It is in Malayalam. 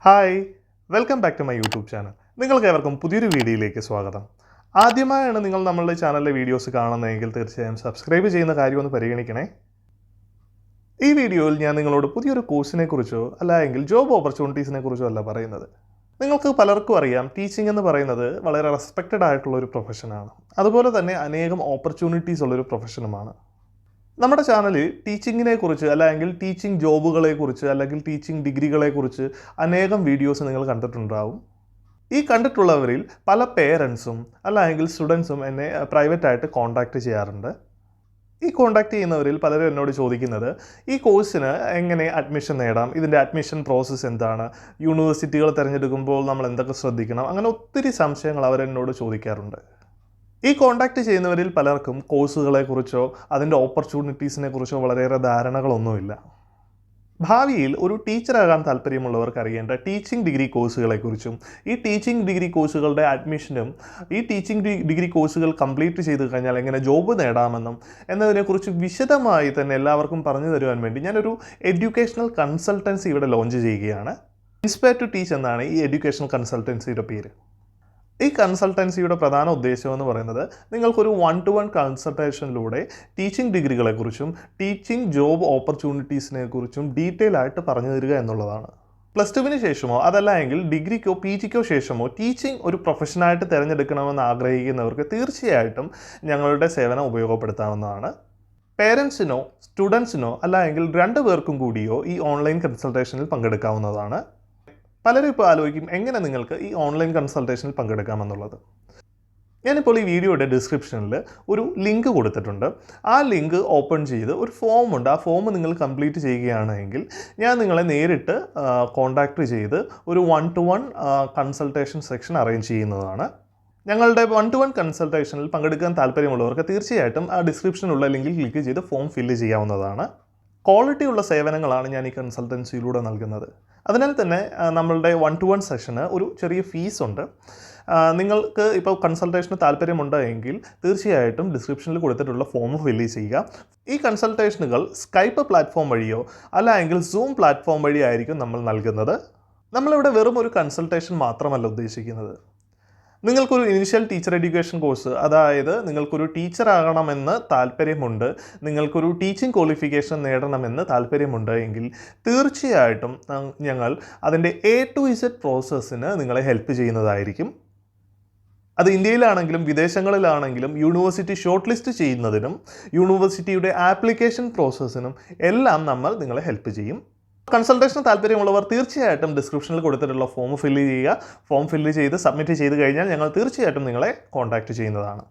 Hi welcome back to my YouTube channel. നിങ്ങൾക്കേവർക്കും പുതിയൊരു വീഡിയോയിലേക്ക് സ്വാഗതം. ആദ്യമായാണ് നിങ്ങൾ നമ്മളുടെ ചാനലിലെ വീഡിയോസ് കാണുന്നതെങ്കിൽ തീർച്ചയായും സബ്സ്ക്രൈബ് ചെയ്യുന്ന കാര്യം ഒന്ന് പരിഗണിക്കണേ. ഈ വീഡിയോയിൽ ഞാൻ നിങ്ങളോട് പുതിയൊരു കോഴ്സിനെ കുറിച്ചോ അല്ലെങ്കിൽ ജോബ് ഓപ്പർച്യൂണിറ്റീസിനെ കുറിച്ചോ അല്ല പറയുന്നത്. നിങ്ങൾക്ക് പലർക്കും അറിയാം, ടീച്ചിങ് എന്ന് പറയുന്നത് വളരെ റെസ്പെക്റ്റഡ് ആയിട്ടുള്ള ഒരു പ്രൊഫഷനാണ്. അതുപോലെ തന്നെ അനേകം ഓപ്പർച്യൂണിറ്റീസ് ഉള്ളൊരു പ്രൊഫഷനുമാണ്. നമ്മുടെ ചാനലിൽ ടീച്ചിങ്ങിനെ കുറിച്ച് അല്ലെങ്കിൽ ടീച്ചിങ് ജോബുകളെ കുറിച്ച് അല്ലെങ്കിൽ ടീച്ചിങ് ഡിഗ്രികളെ കുറിച്ച് അനേകം വീഡിയോസ് നിങ്ങൾ കണ്ടിട്ടുണ്ടാവും. ഈ കണ്ടിട്ടുള്ളവരിൽ പല പേരൻസും അല്ലെങ്കിൽ സ്റ്റുഡൻസും എന്നെ പ്രൈവറ്റായിട്ട് കോൺടാക്റ്റ് ചെയ്യാറുണ്ട്. ഈ കോൺടാക്റ്റ് ചെയ്യുന്നവരിൽ പലരും എന്നോട് ചോദിക്കുന്നത്, ഈ കോഴ്സിന് എങ്ങനെ അഡ്മിഷൻ നേടാം, ഇതിൻ്റെ അഡ്മിഷൻ പ്രോസസ്സ് എന്താണ്, യൂണിവേഴ്സിറ്റികൾ തിരഞ്ഞെടുക്കുമ്പോൾ നമ്മൾ എന്തൊക്കെ ശ്രദ്ധിക്കണം, അങ്ങനെ ഒത്തിരി സംശയങ്ങൾ അവരെന്നോട് ചോദിക്കാറുണ്ട്. ഈ കോൺടാക്റ്റ് ചെയ്യുന്നവരിൽ പലർക്കും കോഴ്സുകളെക്കുറിച്ചോ അതിൻ്റെ ഓപ്പർച്യൂണിറ്റീസിനെ കുറിച്ചോ വളരെയേറെ ധാരണകളൊന്നുമില്ല. ഭാവിയിൽ ഒരു ടീച്ചറാകാൻ താല്പര്യമുള്ളവർക്ക് അറിയേണ്ട ടീച്ചിങ് ഡിഗ്രി കോഴ്സുകളെക്കുറിച്ചും ഈ ടീച്ചിങ് ഡിഗ്രി കോഴ്സുകളുടെ അഡ്മിഷനും ഈ ടീച്ചിങ് ഡിഗ്രി കോഴ്സുകൾ കംപ്ലീറ്റ് ചെയ്ത് കഴിഞ്ഞാൽ എങ്ങനെ ജോബ് നേടാമെന്നും എന്നതിനെക്കുറിച്ച് വിശദമായി തന്നെ എല്ലാവർക്കും പറഞ്ഞു തരുവാൻ വേണ്ടി ഞാനൊരു എഡ്യൂക്കേഷണൽ കൺസൾട്ടൻസി ഇവിടെ ലോഞ്ച് ചെയ്യുകയാണ്. ഇൻസ്പയർ ടു ടീച്ച് എന്നാണ് ഈ എഡ്യൂക്കേഷണൽ കൺസൾട്ടൻസിയുടെ പേര്. ഈ കൺസൾട്ടൻസിയുടെ പ്രധാന ഉദ്ദേശം എന്ന് പറയുന്നത് നിങ്ങൾക്കൊരു 1-to-1 കൺസൾട്ടേഷനിലൂടെ ടീച്ചിങ് ഡിഗ്രികളെക്കുറിച്ചും ടീച്ചിങ് ജോബ് ഓപ്പർച്യൂണിറ്റീസിനെ കുറിച്ചും ഡീറ്റെയിൽ ആയിട്ട് പറഞ്ഞു തരിക എന്നുള്ളതാണ്. +2 ശേഷമോ അതല്ല എങ്കിൽ ഡിഗ്രിക്കോ PGക്കോ ശേഷമോ ടീച്ചിങ് ഒരു പ്രൊഫഷനായിട്ട് തിരഞ്ഞെടുക്കണമെന്ന് ആഗ്രഹിക്കുന്നവർക്ക് തീർച്ചയായിട്ടും ഞങ്ങളുടെ സേവനം ഉപയോഗപ്പെടുത്താവുന്നതാണ്. പേരൻസിനോ സ്റ്റുഡൻസിനോ അല്ല എങ്കിൽ 2 പേർക്കും കൂടിയോ ഈ ഓൺലൈൻ കൺസൾട്ടേഷനിൽ പങ്കെടുക്കാവുന്നതാണ്. പലരും ഇപ്പോൾ ആലോചിക്കും, എങ്ങനെ നിങ്ങൾക്ക് ഈ ഓൺലൈൻ കൺസൾട്ടേഷനിൽ പങ്കെടുക്കാമെന്നുള്ളത്. ഞാനിപ്പോൾ ഈ വീഡിയോയുടെ ഡിസ്ക്രിപ്ഷനിൽ ഒരു ലിങ്ക് കൊടുത്തിട്ടുണ്ട്. ആ ലിങ്ക് ഓപ്പൺ ചെയ്ത് ഒരു ഫോമുണ്ട്. ആ ഫോം നിങ്ങൾ കംപ്ലീറ്റ് ചെയ്യുകയാണെങ്കിൽ ഞാൻ നിങ്ങളെ നേരിട്ട് കോൺടാക്റ്റ് ചെയ്ത് ഒരു 1-to-1 കൺസൾട്ടേഷൻ സെക്ഷൻ അറേഞ്ച് ചെയ്യുന്നതാണ്. ഞങ്ങളുടെ 1-to-1 കൺസൾട്ടേഷനിൽ പങ്കെടുക്കാൻ താല്പര്യമുള്ളവർക്ക് തീർച്ചയായിട്ടും ആ ഡിസ്ക്രിപ്ഷനിലുള്ള ലിങ്കിൽ ക്ലിക്ക് ചെയ്ത് ഫോം ഫില്ല് ചെയ്യാവുന്നതാണ്. ക്വാളിറ്റിയുള്ള സേവനങ്ങളാണ് ഞാൻ ഈ കൺസൾട്ടൻസിയിലൂടെ നൽകുന്നത്. അതിനാൽ തന്നെ നമ്മളുടെ 1-to-1 സെഷന് ഒരു ചെറിയ ഫീസുണ്ട്. നിങ്ങൾക്ക് ഇപ്പോൾ കൺസൾട്ടേഷന് താല്പര്യമുണ്ടെങ്കിൽ തീർച്ചയായിട്ടും ഡിസ്ക്രിപ്ഷനിൽ കൊടുത്തിട്ടുള്ള ഫോം ഫില്ല് ചെയ്യുക. ഈ കൺസൾട്ടേഷനുകൾ സ്കൈപ്പ് പ്ലാറ്റ്ഫോം വഴിയോ അല്ല എങ്കിൽ സൂം പ്ലാറ്റ്ഫോം വഴി ആയിരിക്കും നമ്മൾ നൽകുന്നത്. നമ്മളിവിടെ വെറും ഒരു കൺസൾട്ടേഷൻ മാത്രമല്ല ഉദ്ദേശിക്കുന്നത്. നിങ്ങൾക്കൊരു ഇനീഷ്യൽ ടീച്ചർ എഡ്യൂക്കേഷൻ കോഴ്സ്, അതായത് നിങ്ങൾക്കൊരു ടീച്ചറാകണമെന്ന് താല്പര്യമുണ്ട്, നിങ്ങൾക്കൊരു ടീച്ചിങ് ക്വാളിഫിക്കേഷൻ നേടണമെന്ന് താല്പര്യമുണ്ട് എങ്കിൽ തീർച്ചയായിട്ടും ഞങ്ങൾ അതിൻ്റെ A to Z പ്രോസസ്സിന് നിങ്ങളെ ഹെൽപ്പ് ചെയ്യുന്നതായിരിക്കും. അത് ഇന്ത്യയിലാണെങ്കിലും വിദേശങ്ങളിലാണെങ്കിലും യൂണിവേഴ്സിറ്റി ഷോർട്ട് ലിസ്റ്റ് ചെയ്യുന്നതിനും യൂണിവേഴ്സിറ്റിയുടെ ആപ്ലിക്കേഷൻ പ്രോസസ്സിനും എല്ലാം നമ്മൾ നിങ്ങളെ ഹെൽപ്പ് ചെയ്യും. കൺസൾട്ടേഷന് താല്പര്യമുള്ളവർ തീർച്ചയായിട്ടും ഡിസ്ക്രിപ്ഷനിൽ കൊടുത്തിട്ടുള്ള ഫോം ഫില്ല് ചെയ്യുക. ഫോം ഫില്ല് ചെയ്ത് സബ്മിറ്റ് ചെയ്ത് കഴിഞ്ഞാൽ ഞങ്ങൾ തീർച്ചയായിട്ടും നിങ്ങളെ കോൺടാക്റ്റ് ചെയ്യുന്നതാണ്.